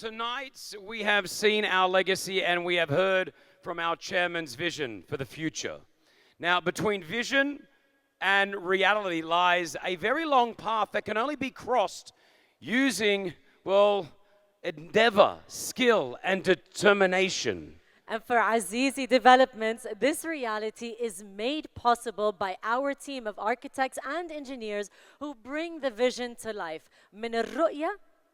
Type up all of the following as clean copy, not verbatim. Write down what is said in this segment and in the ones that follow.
Tonight, we have seen our legacy and we have heard from our chairman's vision for the future. Now, between vision and reality lies a very long path that can only be crossed using, well, endeavor, skill, and determination. And for Azizi Developments, this reality is made possible by our team of architects and engineers who bring the vision to life. من الرؤية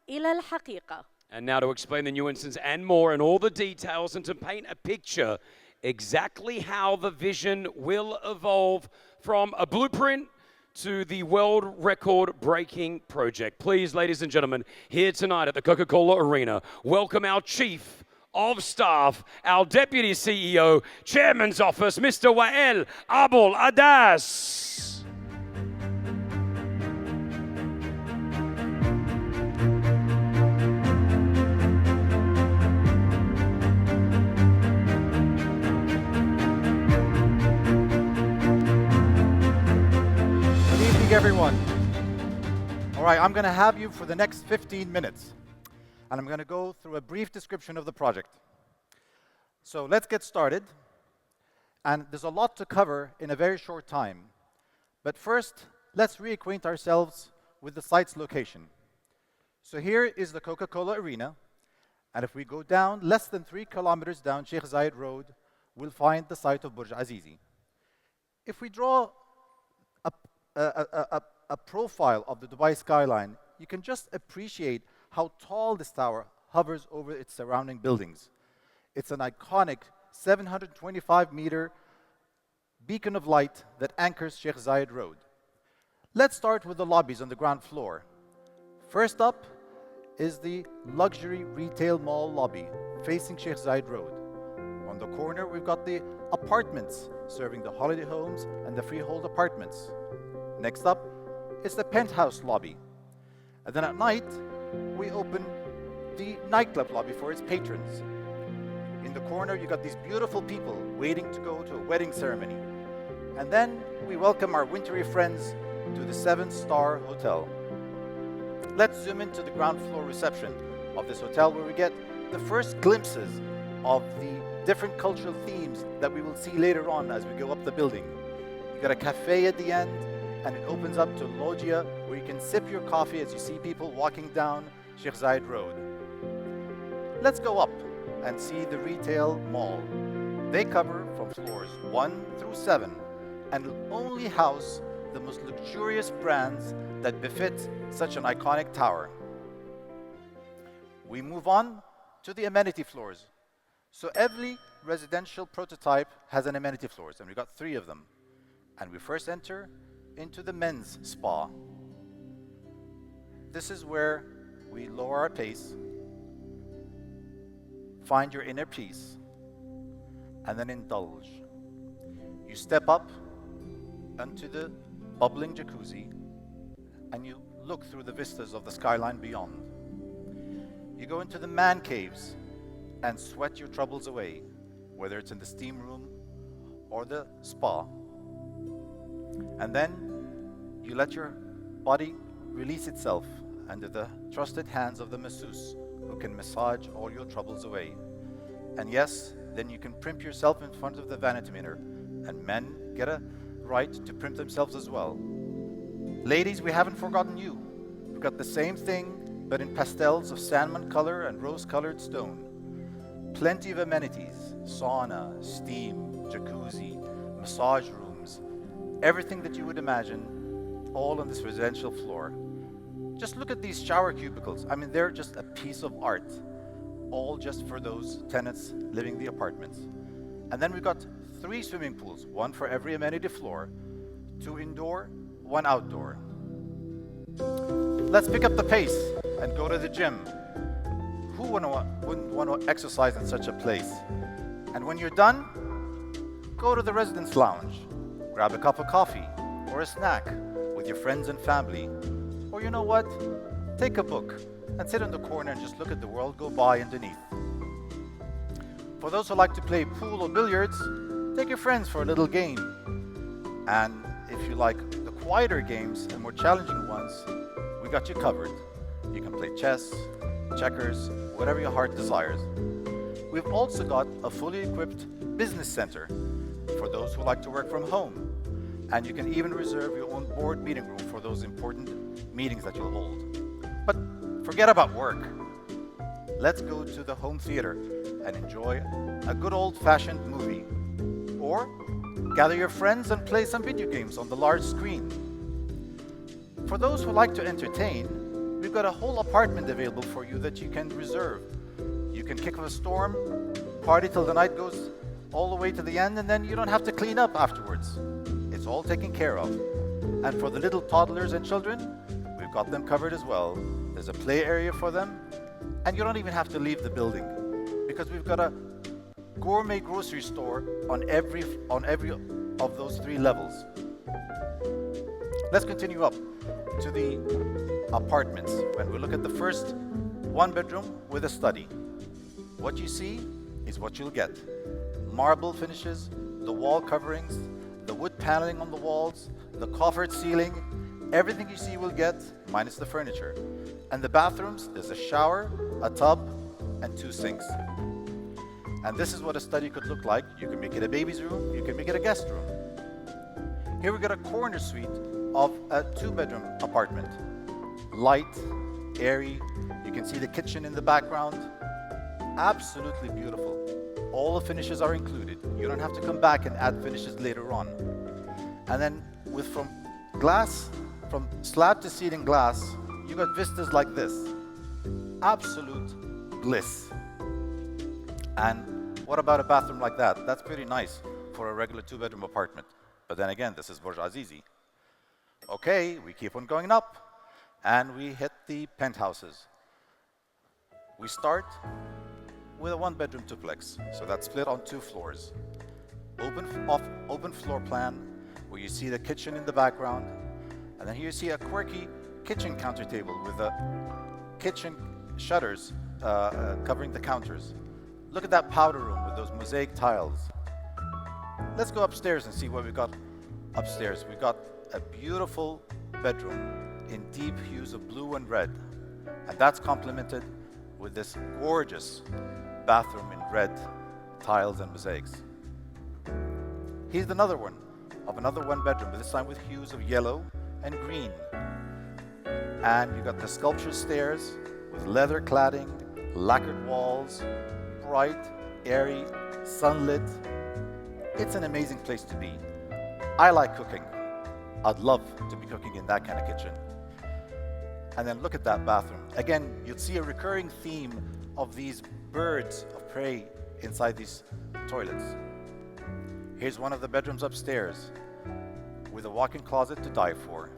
إلى الحقيقة. And now to explain the nuances and more and all the details and to paint a picture exactly how the vision will evolve from a blueprint to the world record breaking project. Please, ladies and gentlemen, here tonight at the Coca-Cola Arena, welcome our Chief of Staff, our Deputy CEO, Chairman's Office, Mr. Wael Abul Adas. Everyone. All right, I'm going to have you for the next 15 minutes, and I'm going to go through a brief description of the project. So let's get started. And there's a lot to cover in a very short time. But first, let's reacquaint ourselves with the site's location. So here is the Coca-Cola Arena, and if we go down less than 3 kilometers down Sheikh Zayed Road, we'll find the site of Burj Azizi. If we draw a profile of the Dubai skyline, you can just appreciate how tall this tower hovers over its surrounding buildings. It's an iconic 725-meter beacon of light that anchors Sheikh Zayed Road. Let's start with the lobbies on the ground floor. First up is the luxury retail mall lobby facing Sheikh Zayed Road. On the corner, we've got the apartments serving the holiday homes and the freehold apartments. Next up is the penthouse lobby. And then at night, we open the nightclub lobby for its patrons. In the corner, you got these beautiful people waiting to go to a wedding ceremony. And then we welcome our wintry friends to the 7-star hotel. Let's zoom into the ground floor reception of this hotel where we get the first glimpses of the different cultural themes that we will see later on as we go up the building. You got a cafe at the end, and it opens up to loggia where you can sip your coffee as you see people walking down Sheikh Zayed Road. Let's go up and see the retail mall. They cover from floors 1 through 7 and will only house the most luxurious brands that befit such an iconic tower. We move on to the amenity floors. So every residential prototype has an amenity floors, and we've got 3 of them. And we first enter into the men's spa. This is where we lower our pace, find your inner peace, and then indulge. You step up onto the bubbling jacuzzi, and you look through the vistas of the skyline beyond. You go into the man caves and sweat your troubles away, whether it's in the steam room or the spa. And then you let your body release itself under the trusted hands of the masseuse who can massage all your troubles away. And yes, then you can primp yourself in front of the vanity mirror, and men get a right to primp themselves as well. Ladies, we haven't forgotten you. We've got the same thing, but in pastels of salmon color and rose-colored stone. Plenty of amenities: sauna, steam, jacuzzi, massage rooms, everything that you would imagine, all on this residential floor. Just look at these shower cubicles. I mean, they're just a piece of art, all just for those tenants living the apartments. And then we've got 3 swimming pools, 1 for every amenity floor, 2 indoor, 1 outdoor. Let's pick up the pace and go to the gym. Who wouldn't want to exercise in such a place? And when you're done, go to the residence lounge. Grab a cup of coffee or a snack with your friends and family. Or you know what? Take a book and sit in the corner and just look at the world go by underneath. For those who like to play pool or billiards, take your friends for a little game. And if you like the quieter games and more challenging ones, we got you covered. You can play chess, checkers, whatever your heart desires. We've also got a fully equipped business center for those who like to work from home. And you can even reserve your own board meeting room for those important meetings that you'll hold. But forget about work. Let's go to the home theater and enjoy a good old-fashioned movie. Or gather your friends and play some video games on the large screen. For those who like to entertain, we've got a whole apartment available for you that you can reserve. You can kick up a storm, party till the night goes all the way to the end, and then you don't have to clean up afterwards. It's all taken care of. And for the little toddlers and children, we've got them covered as well. There's a play area for them, and you don't even have to leave the building because we've got a gourmet grocery store on every of those 3 levels. Let's continue up to the apartments. When we look at the first 1-bedroom with a study, what you see is what you'll get. Marble finishes, the wall coverings, the wood paneling on the walls, the coffered ceiling, everything you see will get, minus the furniture. And the bathrooms, there's a shower, a tub, and 2 sinks. And this is what a study could look like. You can make it a baby's room, you can make it a guest room. Here we got a corner suite of a 2-bedroom apartment. Light, airy, you can see the kitchen in the background. Absolutely beautiful. All the finishes are included. You don't have to come back and add finishes later on. And then from slab to ceiling glass, you got vistas like this. Absolute bliss. And what about a bathroom like that? That's pretty nice for a regular 2-bedroom apartment. But then again, this is Burj Azizi. Okay, we keep on going up, and we hit the penthouses. We start with a 1-bedroom duplex, so that's split on 2 floors. Open floor plan, where you see the kitchen in the background, and then here you see a quirky kitchen counter table with the kitchen shutters covering the counters. Look at that powder room with those mosaic tiles. Let's go upstairs and see what we got upstairs. We got a beautiful bedroom in deep hues of blue and red, and that's complemented with this gorgeous bathroom in red tiles and mosaics. Here's another one of another 1-bedroom, but this time with hues of yellow and green. And you got the sculpture stairs with leather cladding, lacquered walls, bright, airy, sunlit. It's an amazing place to be. I like cooking. I'd love to be cooking in that kind of kitchen. And then look at that bathroom. Again, you'll see a recurring theme of these birds of prey inside these toilets. Here's one of the bedrooms upstairs with a walk-in closet to die for.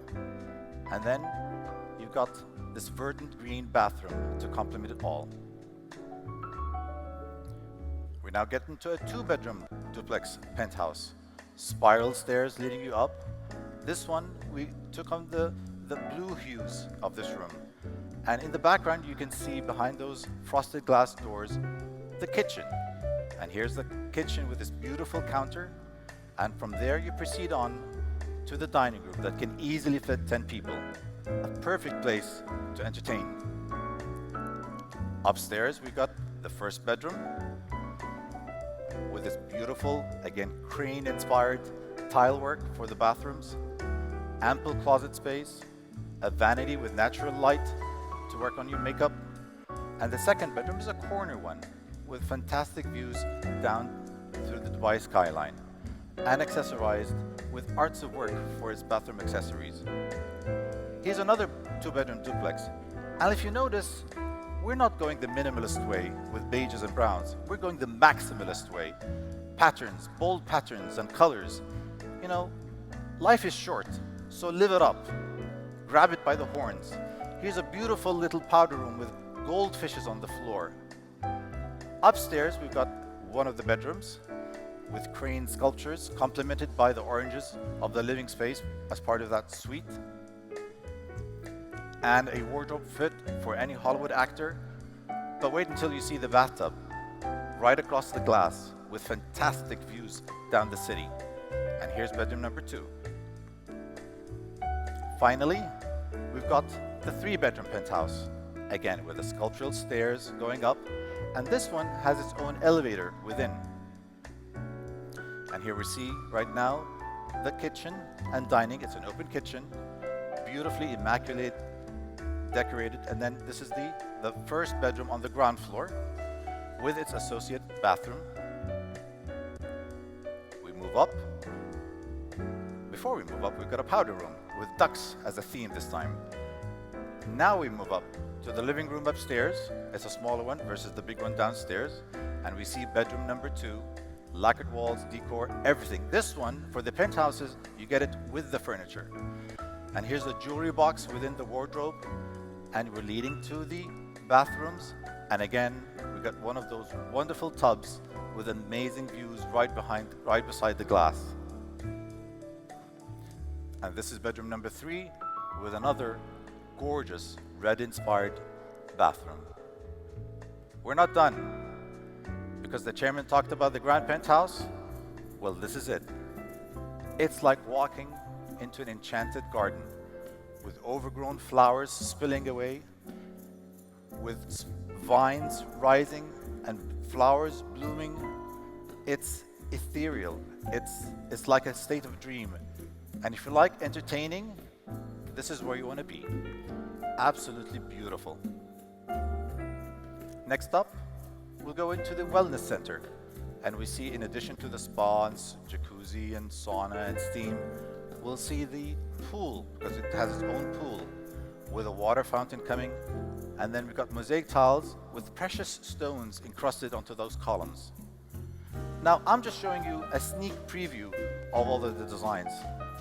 And then you've got this verdant green bathroom to complement it all. We now get into a 2-bedroom duplex penthouse. Spiral stairs leading you up. This one, we took on the blue hues of this room. And in the background, you can see behind those frosted glass doors, the kitchen. And here's the kitchen with this beautiful counter. And from there, you proceed on to the dining room that can easily fit 10 people. A perfect place to entertain. Upstairs, we got the 1st bedroom with this beautiful, again, crane-inspired tile work for the bathrooms, ample closet space, a vanity with natural light to work on your makeup, and the 2nd bedroom is a corner one with fantastic views down through the Dubai skyline and accessorized with arts of work for its bathroom accessories. Here's another 2-bedroom duplex, and if you notice, we're not going the minimalist way with beiges and browns. We're going the maximalist way. Patterns, bold patterns and colors. You know, life is short, so live it up. Grab it by the horns. Here's a beautiful little powder room with goldfishes on the floor. Upstairs, we've got one of the bedrooms with crane sculptures complemented by the oranges of the living space as part of that suite. And a wardrobe fit for any Hollywood actor. But wait until you see the bathtub right across the glass with fantastic views down the city. And here's bedroom number 2. Finally, we've got the 3-bedroom penthouse again with the sculptural stairs going up, and this one has its own elevator within. And here we see right now the kitchen and dining. It's an open kitchen, beautifully immaculate, decorated, and then this is the first bedroom on the ground floor with its associate bathroom. We move up. Before we move up, we've got a powder room with ducks as a theme this time. Now we move up to the living room upstairs. It's a smaller one versus the big one downstairs. And we see bedroom number 2, lacquered walls, decor, everything. This one, for the penthouses, you get it with the furniture. And here's the jewelry box within the wardrobe. And we're leading to the bathrooms. And again, we got one of those wonderful tubs with amazing views right beside the glass. And this is bedroom number 3 with another gorgeous red-inspired bathroom. We're not done, because the chairman talked about the grand penthouse. Well, this is it. It's like walking into an enchanted garden with overgrown flowers spilling away, with vines rising and flowers blooming. It's ethereal. It's like a state of dream. And if you like entertaining, this is where you want to be. Absolutely beautiful. Next up, we'll go into the wellness center. And we see, in addition to the spa and jacuzzi and sauna and steam, we'll see the pool, because it has its own pool with a water fountain coming. And then we've got mosaic tiles with precious stones encrusted onto those columns. Now, I'm just showing you a sneak preview of all of the designs.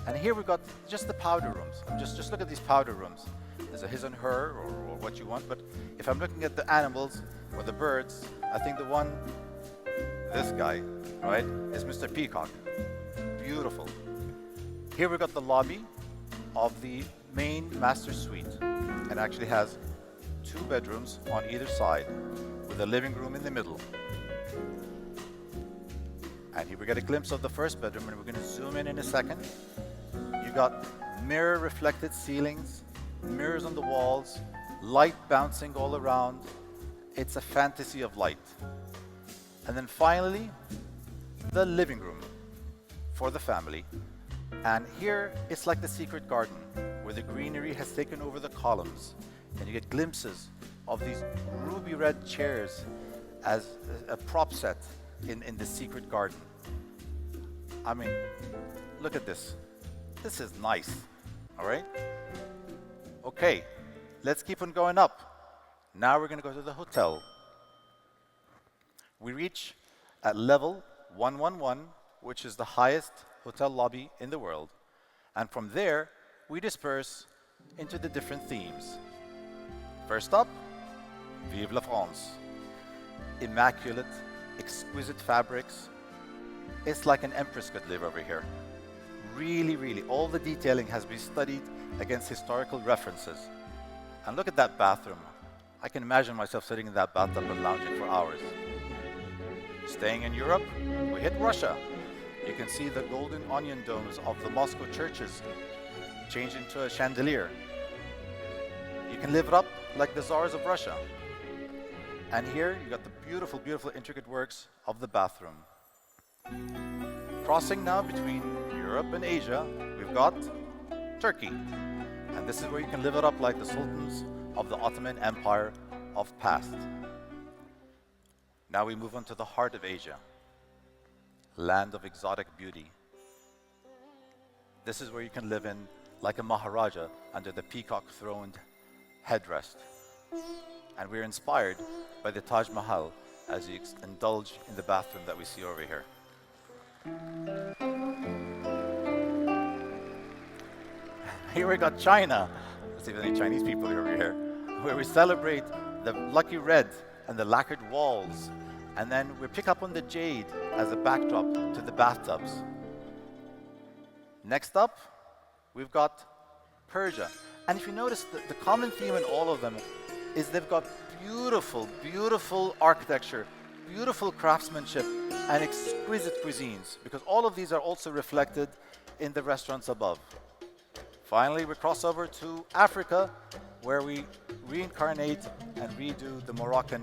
And here we've got just the powder rooms. Just look at these powder rooms. There's a his and her, or what you want. But if I'm looking at the animals or the birds, I think the one, this guy, right, is Mr. Peacock. Beautiful. Here we've got the lobby of the main master suite. It actually has 2 bedrooms on either side with a living room in the middle. And here we get a glimpse of the first bedroom, and we're going to zoom in a second. You got mirror reflected ceilings, mirrors on the walls, light bouncing all around. It's a fantasy of light. And then finally, the living room for the family. And here it's like the secret garden where the greenery has taken over the columns, and you get glimpses of these ruby red chairs as a prop set in the secret garden. I mean, look at this. This is nice, all right? Okay, let's keep on going up. Now we're going to go to the hotel. We reach at level 111, which is the highest hotel lobby in the world. And from there, we disperse into the different themes. First up, Vive la France. Immaculate, exquisite fabrics. It's like an empress could live over here. Really, really, all the detailing has been studied against historical references. And look at that bathroom. I can imagine myself sitting in that bathtub and lounging for hours. Staying in Europe, we hit Russia. You can see the golden onion domes of the Moscow churches change into a chandelier. You can live it up like the czars of Russia. And here you got the beautiful, beautiful intricate works of the bathroom. Crossing now between Europe and Asia, we've got Turkey. And this is where you can live it up like the sultans of the Ottoman Empire of past. Now we move on to the heart of Asia, land of exotic beauty. This is where you can live in like a Maharaja under the peacock-throned headrest. And we're inspired by the Taj Mahal as you indulge in the bathroom that we see over here. Here we got China. Let's see if there's any Chinese people over here. Where we celebrate the lucky red and the lacquered walls. And then we pick up on the jade as a backdrop to the bathtubs. Next up, we've got Persia. And if you notice, the common theme in all of them is they've got beautiful, beautiful architecture, beautiful craftsmanship, and exquisite cuisines, because all of these are also reflected in the restaurants above. Finally, we cross over to Africa, where we reincarnate and redo the Moroccan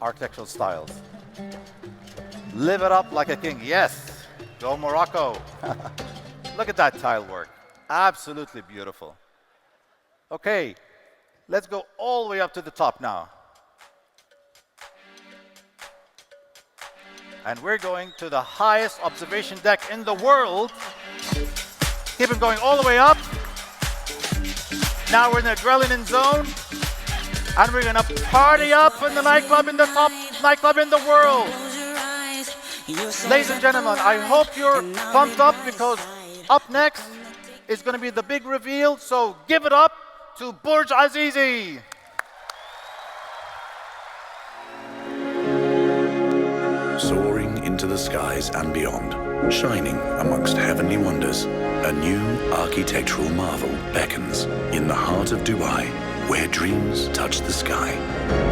architectural styles. Live it up like a king. Yes, go Morocco. Look at that tile work. Absolutely beautiful. Okay, let's go all the way up to the top now. And we're going to the highest observation deck in the world. Keep it going all the way up. Now we're in the adrenaline zone. And we're gonna party up in the nightclub, in the top nightclub in the world. Ladies and gentlemen, I hope you're pumped up because up next is gonna be the big reveal. So give it up to Burj Azizi. Soaring into the skies and beyond, shining amongst heavenly wonders, a new architectural marvel beckons in the heart of Dubai, where dreams touch the sky.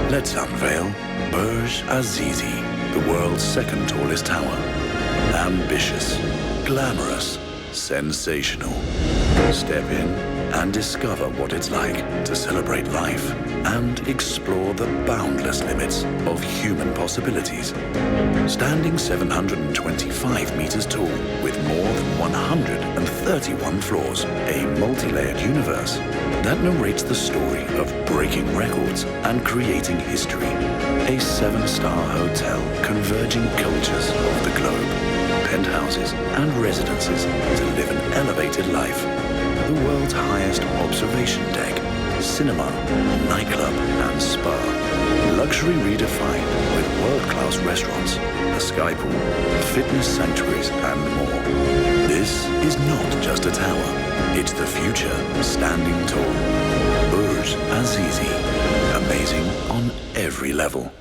Let's unveil Burj Azizi, the world's second tallest tower. Ambitious, glamorous, sensational. Step in and discover what it's like to celebrate life and explore the boundless limits of human possibilities. Standing 725 meters tall with more than 131 floors, a multi-layered universe that narrates the story of breaking records and creating history. A 7-star hotel converging cultures of the globe, penthouses and residences to live an elevated life. The world's highest observation deck, cinema, nightclub and spa. Luxury redefined with world-class restaurants, a sky pool, fitness sanctuaries and more. This is not just a tower, it's the future standing tall. Burj Azizi, amazing on every level.